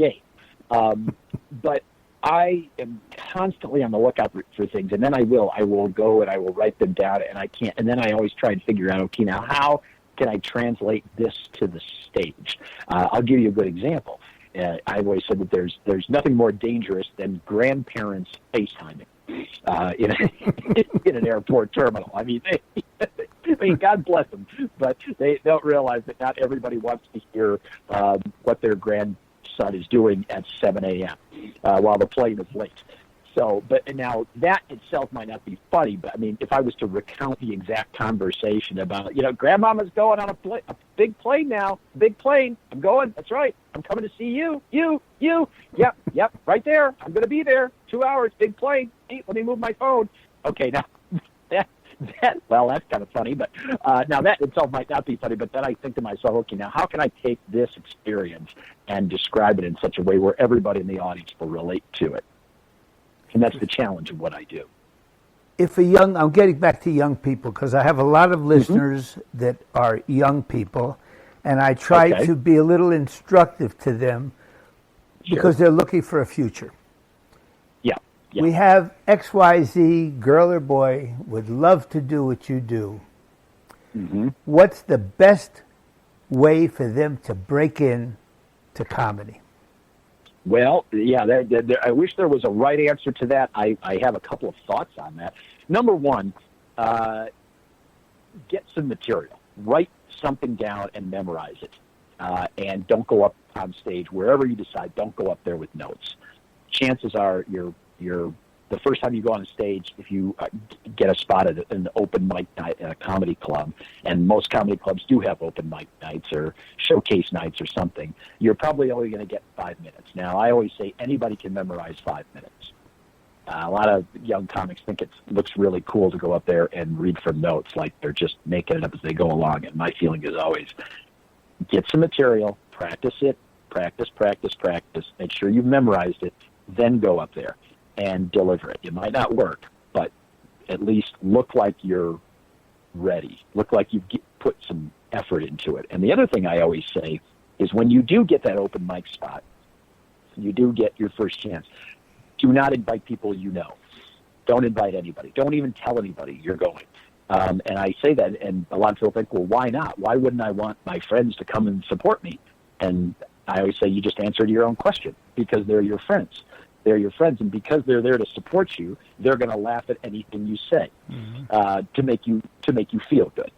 game. But I am constantly on the lookout for things, and then I will go and I will write them down, and then I always try and figure out, okay, now how can I translate this to the stage? I'll give you a good example. I've always said that there's nothing more dangerous than grandparents FaceTiming in an airport terminal. I mean, God bless them, but they don't realize that not everybody wants to hear what their grandson is doing at 7 a.m. While the plane is late. So, but now that itself might not be funny, but I mean, if I was to recount the exact conversation about, grandmama's going on a big plane now, big plane, I'm going, that's right, I'm coming to see you, yep, right there, I'm going to be there, 2 hours, big plane, hey, let me move my phone. Okay, now, that's kind of funny, but now that itself might not be funny, but then I think to myself, okay, now how can I take this experience and describe it in such a way where everybody in the audience will relate to it? And that's the challenge of what I do. I'm getting back to young people because I have a lot of listeners that are young people, and I try to be a little instructive to them because they're looking for a future. Yeah. We have XYZ girl or boy would love to do what you do. Mm-hmm. What's the best way for them to break in to comedy? Well, yeah, I wish there was a right answer to that. I have a couple of thoughts on that. Number one, get some material. Write something down and memorize it. And don't go up on stage, wherever you decide, don't go up there with notes. Chances are you're the first time you go on stage, if you get a spot at an open mic night at a comedy club, and most comedy clubs do have open mic nights or showcase nights or something, you're probably only going to get 5 minutes. Now, I always say anybody can memorize 5 minutes. A lot of young comics think it looks really cool to go up there and read from notes like they're just making it up as they go along, and my feeling is always get some material, practice it, practice, make sure you've memorized it, then go up there and deliver it. It might not work, but at least look like you're ready. Look like you've put some effort into it. And the other thing I always say is when you do get that open mic spot, you do get your first chance, do not invite people you know. Don't invite anybody. Don't even tell anybody you're going. And I say that, and a lot of people think, well, why not? Why wouldn't I want my friends to come and support me? And I always say you just answered your own question because they're your friends. They're your friends, and because they're there to support you, they're going to laugh at anything you say to make you feel good.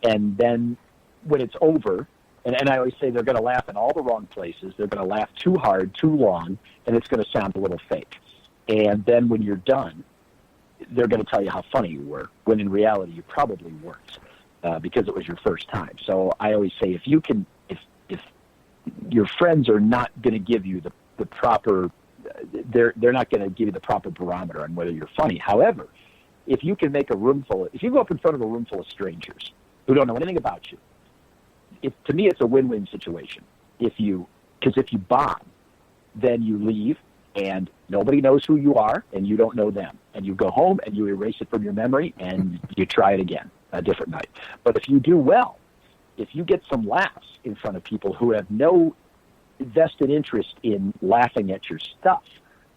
And then when it's over, and I always say they're going to laugh in all the wrong places. They're going to laugh too hard, too long, and it's going to sound a little fake. And then when you're done, they're going to tell you how funny you were, when in reality you probably weren't because it was your first time. So I always say if your friends are not going to give you the proper, they're not going to give you the proper barometer on whether you're funny. However, if you can make if you go up in front of a room full of strangers who don't know anything about you, to me it's a win-win situation. Because if you bomb, then you leave and nobody knows who you are and you don't know them. And you go home and you erase it from your memory and you try it again a different night. But if you do well, if you get some laughs in front of people who have no vested interest in laughing at your stuff,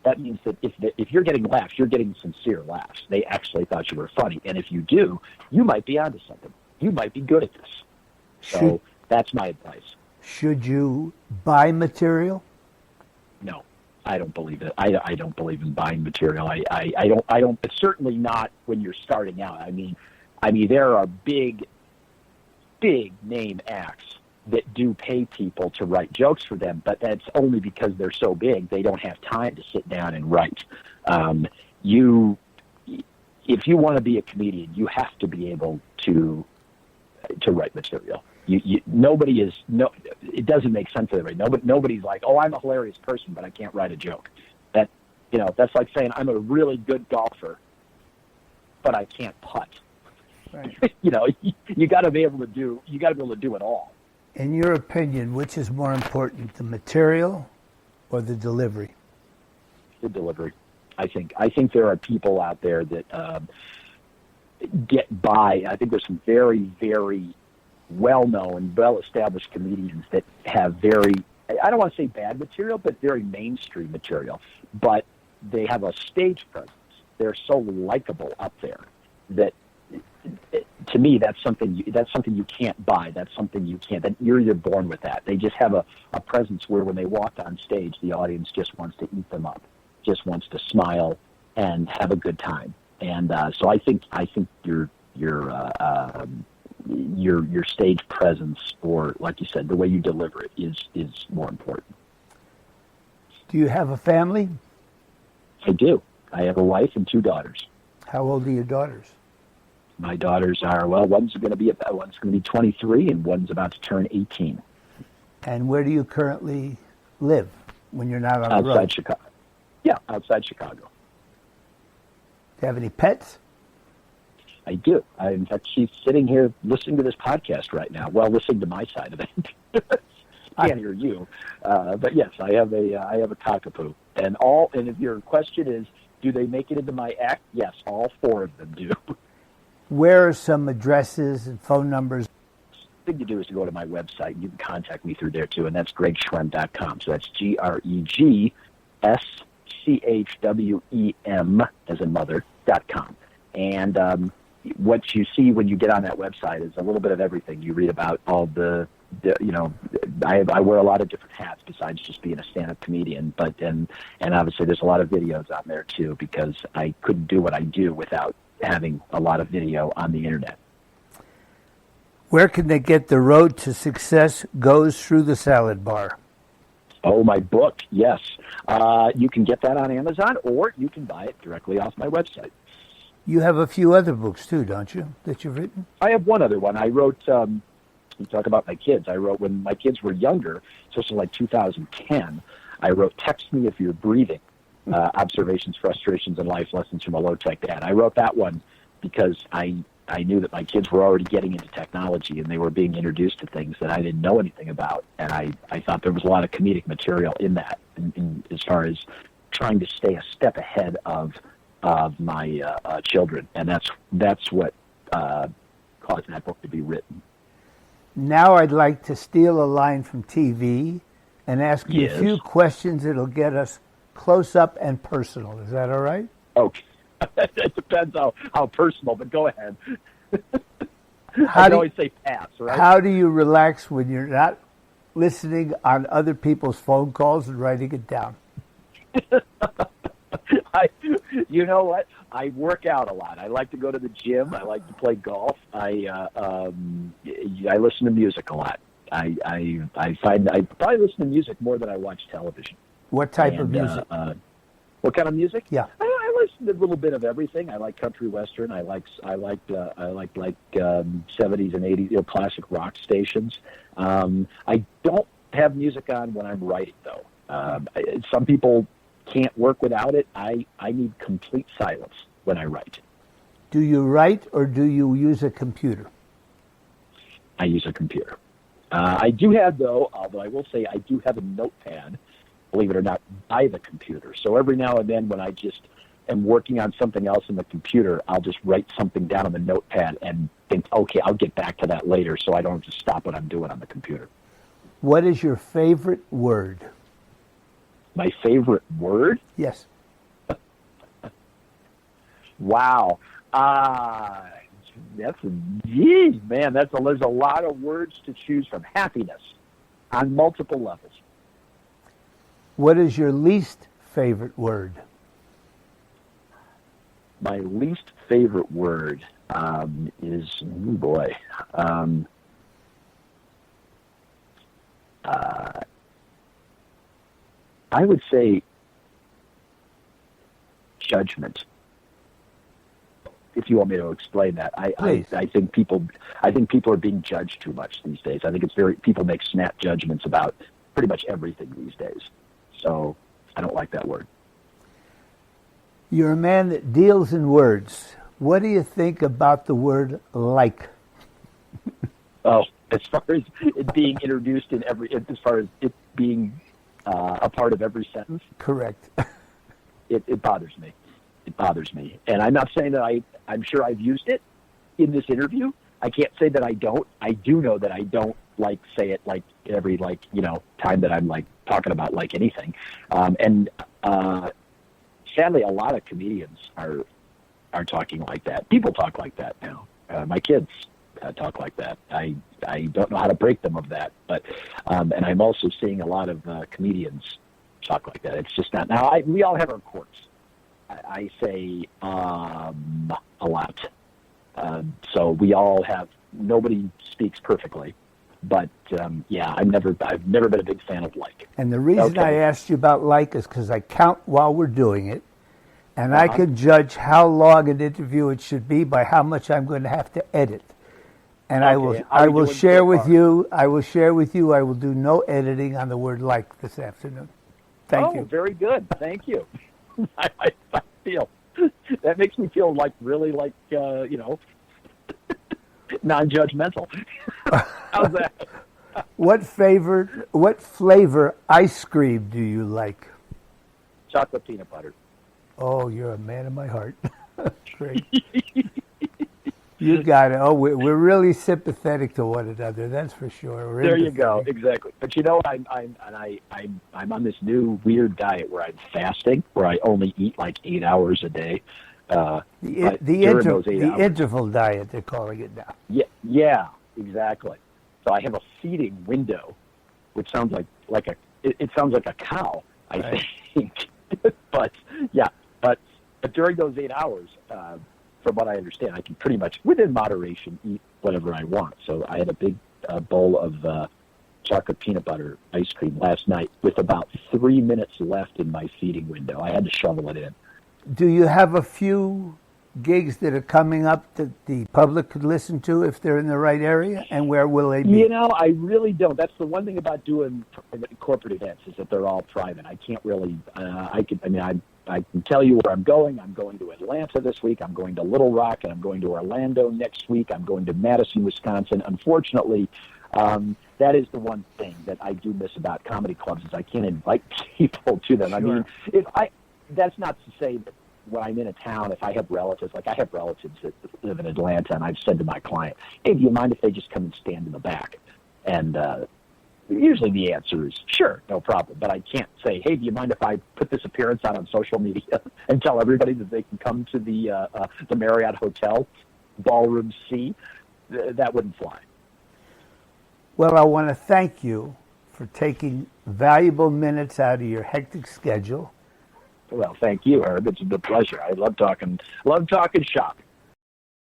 that means that if you're getting laughs, you're getting sincere laughs. They actually thought you were funny. And if you do, you might be onto something. You might be good at this. So that's my advice. Should you buy material? No, I don't believe it. I don't believe in buying material. I don't. It's certainly not when you're starting out. I mean, there are big name acts that do pay people to write jokes for them, but that's only because they're so big they don't have time to sit down and write. If you want to be a comedian, you have to be able to write material. It doesn't make sense to everybody. Nobody's like, oh, I'm a hilarious person, but I can't write a joke. That's like saying I'm a really good golfer, but I can't putt. Right. You got to be able to do it all. In your opinion, which is more important, the material or the delivery? The delivery. I think there are people out there that get by. I think there's some very, very well-known, well-established comedians that have very I don't want to say bad material, but very mainstream material. But they have a stage presence. They're so likable up there that, to me, that's something you can't buy. That's something you can't. That you're born with that. They just have a presence where when they walk on stage, the audience just wants to eat them up, just wants to smile and have a good time. And so I think your stage presence, or like you said, the way you deliver it is more important. Do you have a family? I do. I have a wife and 2 daughters. How old are your daughters? My daughters are, one's going to be 23 and one's about to turn 18. And where do you currently live when you're not on the road? Outside Chicago. Yeah, outside Chicago. Do you have any pets? I do. In fact, she's sitting here listening to this podcast right now. Well, listening to my side of it. I can't hear you, but yes, I have a cockapoo, and if your question is, do they make it into my act? Yes, all 4 of them do. Where are some addresses and phone numbers? The thing to do is to go to my website. You can contact me through there too, and that's gregschwem.com. So that's GregSchwem as in mother.com. And what you see when you get on that website is a little bit of everything. You read about all I wear a lot of different hats besides just being a stand-up comedian, and obviously there's a lot of videos on there too, because I couldn't do what I do without having a lot of video on the internet. Where can they get The Road to Success Goes Through the Salad Bar? Oh, my book, yes. You can get that on Amazon, or you can buy it directly off my website. You have a few other books too, don't you, that you've written? I have one other one. I wrote, you talk about my kids. I wrote when my kids were younger, so this was like 2010, I wrote Text Me If You're Breathing, Observations, Frustrations, and Life Lessons from a Low-Tech Dad. I wrote that one because I knew that my kids were already getting into technology and they were being introduced to things that I didn't know anything about. And I thought there was a lot of comedic material in that, in as far as trying to stay a step ahead of my children. And that's what caused that book to be written. Now I'd like to steal a line from TV and ask you Yes. a few questions that'll get us close up and personal. Is that all right? Okay. It depends how personal, but go ahead. How I do always say pass, right? How do you relax when you're not listening on other people's phone calls and writing it down? You know what? I work out a lot. I like to go to the gym. I like to play golf. I listen to music a lot. I find I probably listen to music more than I watch television. What type of music? What kind of music? Yeah. I listen to a little bit of everything. I like country western. I like 70s and 80s classic rock stations. I don't have music on when I'm writing though. Some people can't work without it. I need complete silence when I write. Do you write or do you use a computer? I use a computer. I do have, though, although I will say I do have a notepad, believe it or not, by the computer. So every now and then when I just am working on something else in the computer, I'll just write something down on the notepad and think, okay, I'll get back to that later so I don't have to stop what I'm doing on the computer. What is your favorite word? My favorite word? Yes. Wow. There's a lot of words to choose from. Happiness on multiple levels. What is your least favorite word? My least favorite word is, I would say judgment. If you want me to explain that, I think people are being judged too much these days. I think people make snap judgments about pretty much everything these days. So I don't like that word. You're a man that deals in words. What do you think about the word like? Oh, as far as it being introduced as far as it being a part of every sentence? Correct. It bothers me. It bothers me. And I'm not saying that I'm sure I've used it in this interview. I can't say that I don't. I do know that I don't say it like every time that I'm like talking about like anything. Sadly, a lot of comedians are talking like that. People talk like that now. My kids talk like that. I don't know how to break them of that, but and I'm also seeing a lot of comedians talk like that. It's just not. Now, we all have our quirks. I say a lot. So we all have. Nobody speaks perfectly, but I've never been a big fan of like. And the reason I asked you about like is because I count while we're doing it, and I can judge how long an interview it should be by how much I'm going to have to edit. And I will share with you. I will do no editing on the word like this afternoon. Thank you. Very good. Thank you. I feel that makes me feel like really like non-judgmental. How's that? What flavor ice cream do you like? Chocolate peanut butter. Oh, you're a man of my heart. Great. You got it. Oh, we're really sympathetic to one another. That's for sure. There you go. Exactly. But I'm on this new weird diet where I'm fasting, where I only eat like 8 hours a day. The interval diet, they're calling it now. Yeah, exactly. So I have a feeding window, which sounds like it sounds like a cow, I think. but during those 8 hours, from what I understand, I can pretty much, within moderation, eat whatever I want. So I had a big bowl of chocolate peanut butter ice cream last night with about 3 minutes left in my feeding window. I had to shovel it in. Do you have a few gigs that are coming up that the public could listen to if they're in the right area, and where will they be? I really don't. That's the one thing about doing corporate events is that they're all private. I can't really. I can tell you where I'm going. I'm going to Atlanta this week. I'm going to Little Rock, and I'm going to Orlando next week. I'm going to Madison, Wisconsin. Unfortunately, that is the one thing that I do miss about comedy clubs is I can't invite people to them. Sure. I mean, that's not to say that when I'm in a town, if I have relatives, like I have relatives that live in Atlanta, and I've said to my client, hey, do you mind if they just come and stand in the back? And usually the answer is, sure, no problem. But I can't say, hey, do you mind if I put this appearance out on social media and tell everybody that they can come to the Marriott Hotel, Ballroom C? That wouldn't fly. Well, I want to thank you for taking valuable minutes out of your hectic schedule. Well, thank you, Herb. It's a pleasure. I love talking shop.